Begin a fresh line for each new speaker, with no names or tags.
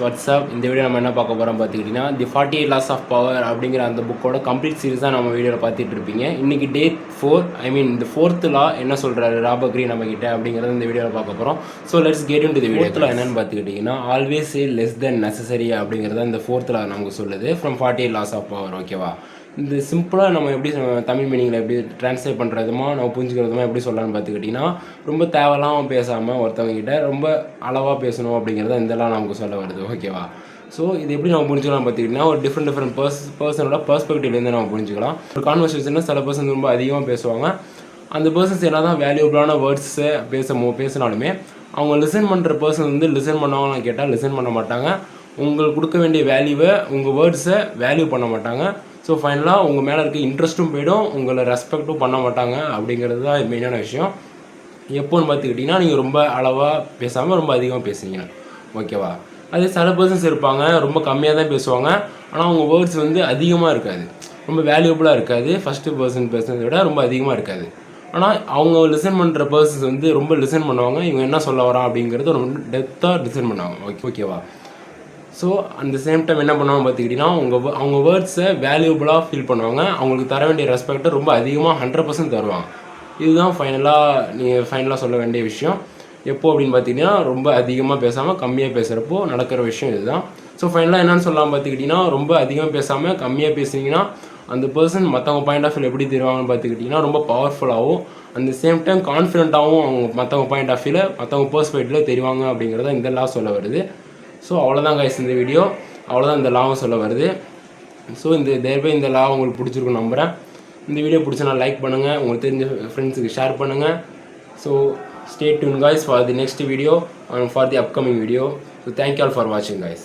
WhatsApp இந்த video நம்ம என்ன பார்க்க போகிறோம் பார்த்துக்கிட்டிங்கன்னா தி 48 லாஸ் ஆஃப் பவர் அப்படிங்கிற அந்த புக்கோட கம்ப்ளீட் சீரிஸ் தான் நம்ம வீடியோவில் பார்த்துட்டு இருப்பீங்க. இன்றைக்கி டே 4 இந்த 4th லா என்ன சொல்கிறாரு ராபர்ட் கிரீன் நம்மக்கிட்ட அப்படிங்கிறத இந்த வீடியோவில் பார்க்க போகிறோம். So let's get into the video. 4th லா என்னென்னு பார்த்துக்கிட்டிங்கன்னா always say less than necessary அப்படிங்கிறத இந்த 4th லா நமக்கு சொல்லுது ஃப்ரம் 48 லாஸ் ஆஃப் பவர். ஓகேவா, இந்த சிம்பிளாக நம்ம எப்படி தமிழ் மீனிங்கில் எப்படி ட்ரான்ஸ்லேட் பண்ணுறதுமா நம்ம புரிஞ்சுக்கிறதுமா எப்படி சொல்லலாம்னு பார்த்துக்கிட்டிங்கன்னா ரொம்ப தேவையில்லாமல் பேசாமல் ஒருத்தவங்ககிட்ட ரொம்ப அளவாக பேசணும் அப்படிங்கிறத இதெல்லாம் நமக்கு சொல்ல வருது. ஓகேவா, ஸோ இது எப்படி நம்ம புரிஞ்சுக்கலாம் பார்த்துக்கிட்டிங்கன்னா ஒரு டிஃப்ரெண்ட் பர்சனோட பெர்ஸ்பெக்டிவ்லேருந்து நம்ம புரிஞ்சுக்கலாம். ஒரு கான்வர்சேஷனில் சில பர்சன் ரொம்ப அதிகமாக பேசுவாங்க. அந்த பர்சன்ஸ் என்ன தான் வேல்யூபிளான வேர்ட்ஸை பேசினாலுமே அவங்க லிசன் பண்ணுற பர்சன் வந்து லிசன் பண்ணுவாங்கன்னு கேட்டால் லிசன் பண்ண மாட்டாங்க. உங்களுக்கு கொடுக்க வேண்டிய வேல்யூவை உங்கள் வேர்ட்ஸை வேல்யூ பண்ண மாட்டாங்க. ஸோ ஃபைனலாக உங்கள் மேலே இருக்க இன்ட்ரெஸ்ட்டும் போய்டும், உங்களை ரெஸ்பெக்ட்டும் பண்ண மாட்டாங்க அப்படிங்கிறது தான் மெயினான விஷயம். எப்போன்னு பார்த்துக்கிட்டிங்கன்னா நீங்கள் ரொம்ப அளவாக பேசாமல் ரொம்ப அதிகமாக பேசுவீங்க. ஓகேவா, அதே சில பர்சன்ஸ் இருப்பாங்க ரொம்ப கம்மியாக தான் பேசுவாங்க, ஆனால் அவங்க வேர்ட்ஸ் வந்து அதிகமாக இருக்காது, ரொம்ப வேல்யூபிளாக இருக்காது. ஃபஸ்ட்டு பர்சன் பேசுனதை விட ரொம்ப அதிகமாக இருக்காது. ஆனால் அவங்க லிசன் பண்ணுற பர்சன்ஸ் வந்து ரொம்ப லிசன் பண்ணுவாங்க. இவங்க என்ன சொல்ல வரான் அப்படிங்கிறது ரொம்ப டெப்த்தாக லிசன் பண்ணுவாங்க. ஓகேவா, ஸோ அந்த சேம் டைம் என்ன பண்ணுவாங்க பார்த்துக்கிட்டிங்கன்னா அவங்க வேர்ட்ஸை வேல்யூபிளாக ஃபீல் பண்ணுவாங்க. அவங்களுக்கு தர வேண்டிய ரெஸ்பெக்டை ரொம்ப அதிகமாக 100% தருவாங்க. இதுதான் ஃபைனலாக சொல்ல வேண்டிய விஷயம். எப்போ அப்படின்னு பார்த்தீங்கன்னா ரொம்ப அதிகமாக பேசாமல் கம்மியாக பேசுகிறப்போ நடக்கிற விஷயம் இதுதான். ஸோ ஃபைனலாக என்னென்னு சொல்லலாம் பார்த்துக்கிட்டிங்கன்னா ரொம்ப அதிகமாக பேசாமல் கம்மியாக பேசுனீங்கன்னா அந்த பர்சன் மற்றவங்க பாயிண்ட் ஆஃப் வியூ எப்படி தருவாங்கன்னு பார்த்துக்கிட்டிங்கன்னா ரொம்ப பவர்ஃபுல்லாகவும் அந்த சேம் டைம் கான்ஃபிடென்ட்டாகவும் அவங்க மற்றவங்க பாயிண்ட் ஆஃப் வியூவில் மற்றவங்க பெர்ஸ்பெக்டிவில் தெரிவாங்க அப்படிங்கிறத இந்த லா சொல்ல வருது. ஸோ அவ்வளோதான் கைஸ் இந்த வீடியோ, அவ்வளோதான் இந்த லாவும் சொல்ல வருது. ஸோ இந்த லா உங்களுக்கு பிடிச்சிருக்கும் நம்புகிறேன். இந்த வீடியோ பிடிச்சா லைக் பண்ணுங்கள், உங்களுக்கு தெரிஞ்ச ஃப்ரெண்ட்ஸுக்கு ஷேர் பண்ணுங்கள். So stay tuned guys for the next video and for the upcoming video. So thank you all for watching guys.